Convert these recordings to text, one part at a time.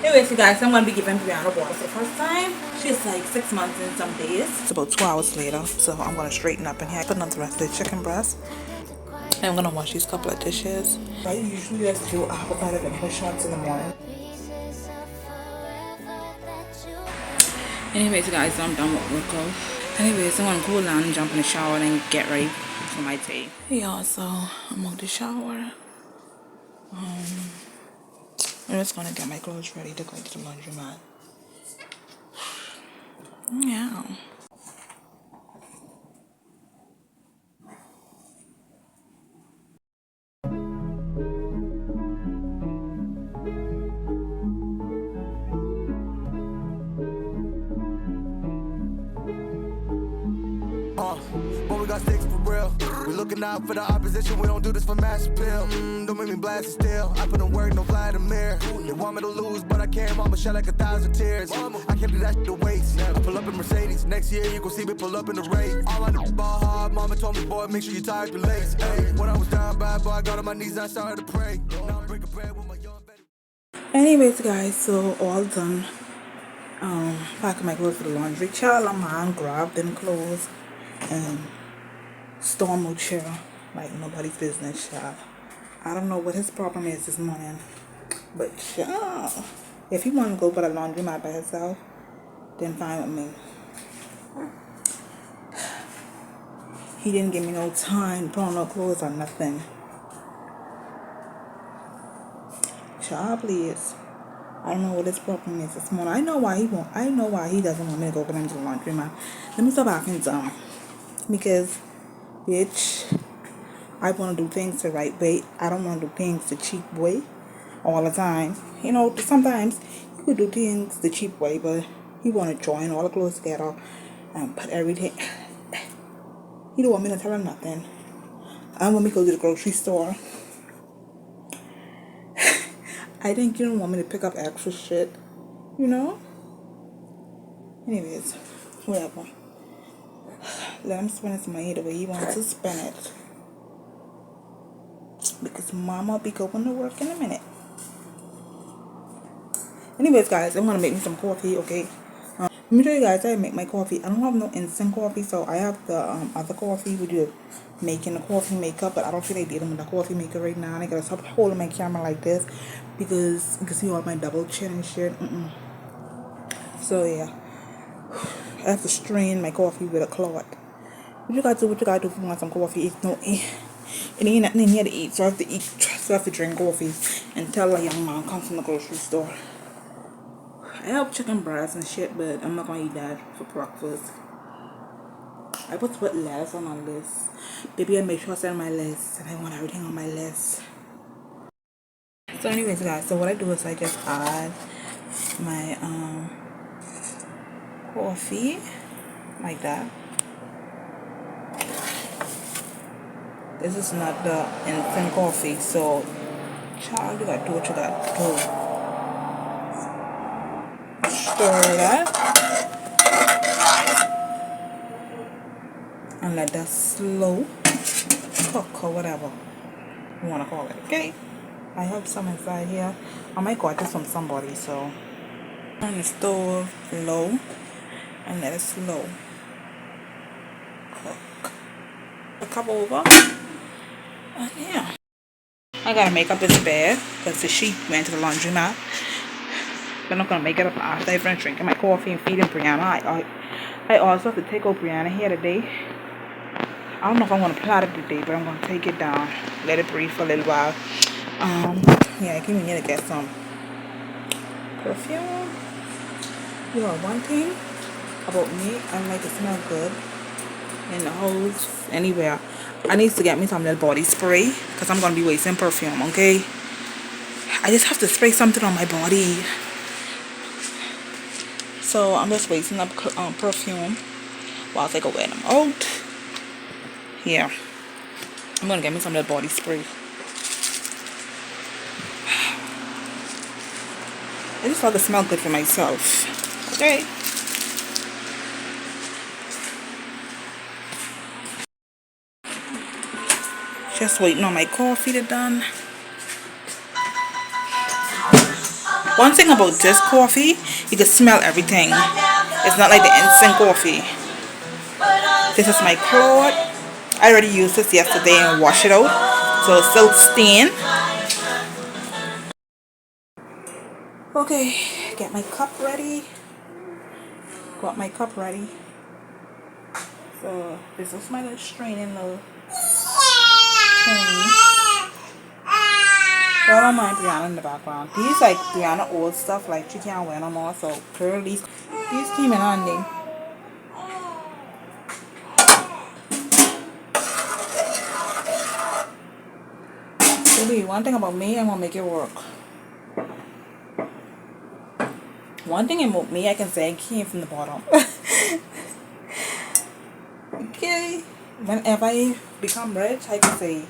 Anyways, you guys, I'm gonna be giving Brianna water for the first time. She's like 6 months in some days. It's about 2 hours later, so I'm gonna straighten up in here. Put on the rest of the chicken breast. And I'm gonna wash these couple of dishes. I usually just do avocado and fish shots in the morning. Anyways, you guys, I'm done with workout. Anyways, I'm gonna cool down and jump in the shower and get ready for my day. Hey y'all, so I'm out the shower. I'm just gonna get my clothes ready to go to the laundromat. Yeah. But we got sticks for real. We looking out for the opposition. We don't do this for mass appeal. Don't make me blast it still. I put in work, no Vladimir. They want me to lose, but I can't. Mama shed like 1,000 tears. I can't do that shit to waste. I pull up in Mercedes. Next year you gon' see me pull up in the race. All I know ball hard. Mama told me, boy, make sure you tie up your lace. Hey, when I was down bad, boy, I got on my knees and I started to pray. Now I'm breaking bread with my young Betty. Anyways, guys, so all done. Packing my clothes for the laundry. Child, I'm man grabbed them clothes and storm out chair like nobody's business, child. I don't know what his problem is this morning, but child, if he want to go to the laundromat by himself, then fine with me. He didn't give me no time to put on no clothes or nothing. Child, please. I don't know what his problem is this morning. I know why he doesn't want me to go with him to the laundromat. Let me stop acting dumb. Because, bitch, I want to do things the right way. I don't want to do things the cheap way all the time. You know, sometimes you could do things the cheap way, but you want to join all the clothes together and put everything. You don't want me to tell him nothing. I want me to go to the grocery store. I think you don't want me to pick up extra shit, you know? Anyways, whatever. Let him spend his money the way he wants to spend it. Because mama be going to work in a minute. Anyways, guys, I'm going to make me some coffee, okay? Let me show you guys how I make my coffee. I don't have no instant coffee, so I have the other coffee with you making the coffee maker, but I don't feel like dealing with the coffee maker right now. And I gotta stop holding my camera like this because you can see all my double chin and shit. So yeah, I have to strain my coffee with a cloth. What you gotta do if you want some coffee. It ain't nothing in here to eat, so I have to drink coffee until a young man comes from the grocery store. I have chicken breast and shit, but I'm not gonna eat that for breakfast. I put lettuce on my list. Baby, I make sure I send my list, and I want everything on my list. So anyways, guys, so what I do is I just add my coffee like that. This is not the instant coffee, so child, you gotta do what you gotta do. Stir that and let that slow cook or whatever you wanna call it, okay? I have some inside here. I might got this from somebody, so turn the stove low and let it slow cook. A cup over. And yeah. I gotta make up this bed because the sheet went to the laundromat. I'm not gonna make it up after I finish drinking my coffee and feeding Brianna. I also have to take out Brianna here today. I don't know if I'm gonna plot it today, but I'm gonna take it down, let it breathe for a little while. Yeah, I came in here to get some perfume. You know, one thing about me, I like to smell good in the house, anywhere. I need to get me some little body spray because I'm gonna be wasting perfume, okay? I just have to spray something on my body. So I'm just wasting up perfume whilst I go wear them out. Here, I'm gonna get me some little body spray. I just want to smell good for myself. Okay. Just waiting on my coffee to done. One thing about this coffee, you can smell everything. It's not like the instant coffee. This is my cloth. I already used this yesterday and washed it out, so it's still stained. Okay, get my cup ready. Got my cup ready. So this is my little straining little thing. All of my Brianna in the background. These like Brianna old stuff, like she can't wear no more. So girl, these came in handy. Baby, one thing about me, I'm gonna make it work. One thing about me, I can say I came from the bottom. Okay. Whenever I become rich, I can say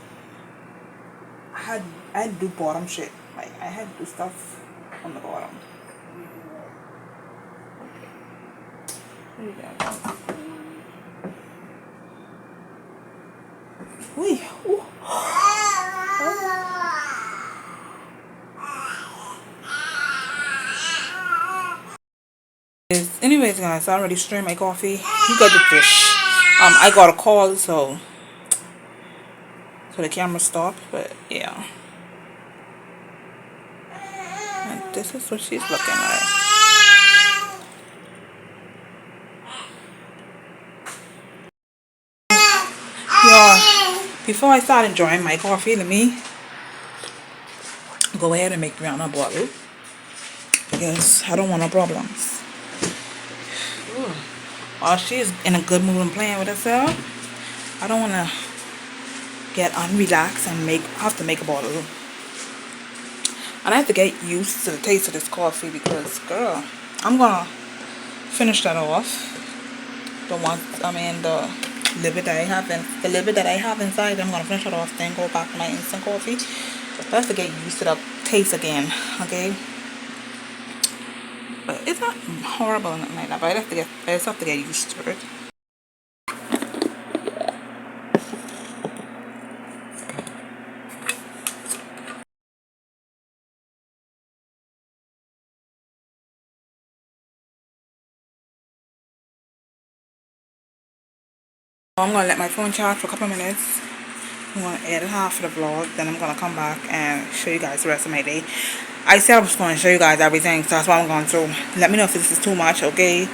I had to do bottom shit. Like I had to do stuff on the bottom. There you go. Ooh. Ooh. Anyways, guys, I already strained my coffee. You got the fish. I got a call, so the camera stopped. But yeah, and this is what she's looking like. Yeah. Before I start enjoying my coffee, let me go ahead and make Brianna a bottle because I don't want no problems. While she's in a good mood and playing with herself, I don't want to get unrelaxed and have to make a bottle. And I have to get used to the taste of this coffee because, girl, I'm gonna finish that off. The liver that I have inside, I'm gonna finish it off, then go back to my instant coffee. But I have to get used to the taste again, okay? But it's not horrible or nothing like that, but I just have to get used to it. I'm gonna let my phone charge for a couple of minutes. I'm gonna edit half of the vlog, then I'm gonna come back and show you guys the rest of my day. I said I was gonna show you guys everything, so that's what I'm going to. Let me know if this is too much, okay?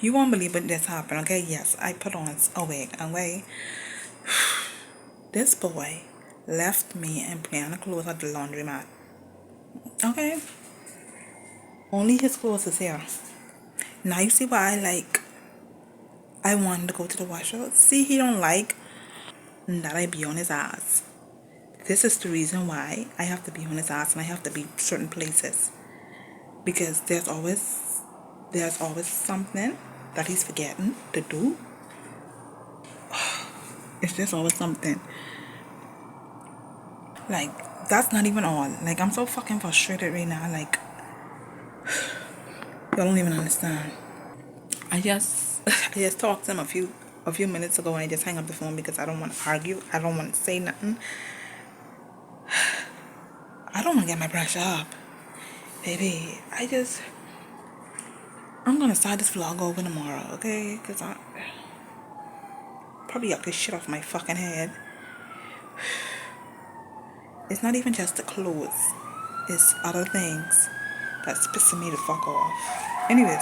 You won't believe what this happened, okay? Yes, I put on a wig, okay? This boy left me and Brianna clothes at the laundromat. Okay? Only his clothes is here. Now you see why I wanted to go to the washer. See, he don't like that I be on his ass. This is the reason why I have to be on his ass and I have to be certain places. Because there's always something that he's forgetting to do. It's just always something. Like, that's not even all. Like, I'm so fucking frustrated right now. Like, y'all don't even understand. I just talked to him a few minutes ago and I just hang up the phone because I don't want to argue. I don't want to say nothing. I don't want to get my pressure up. Baby, I'm going to start this vlog over tomorrow, okay? Because I probably up this shit off my fucking head. It's not even just the clothes. It's other things that's pissing me the fuck off. Anyways,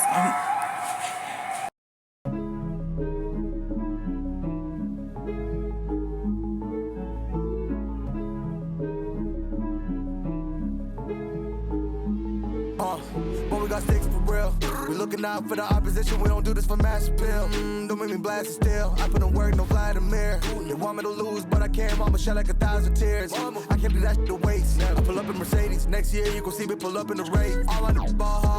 but we got sticks for real. We looking out for the opposition, we don't do this for mass appeal. Don't make me blast it still. I put in work, no Vladimir. They want me to lose, but I can't. Mama shed like 1,000 tears. I can't do that shit to waste. I pull up in Mercedes. Next year you gon' see me pull up in the race. All I know is ball hard.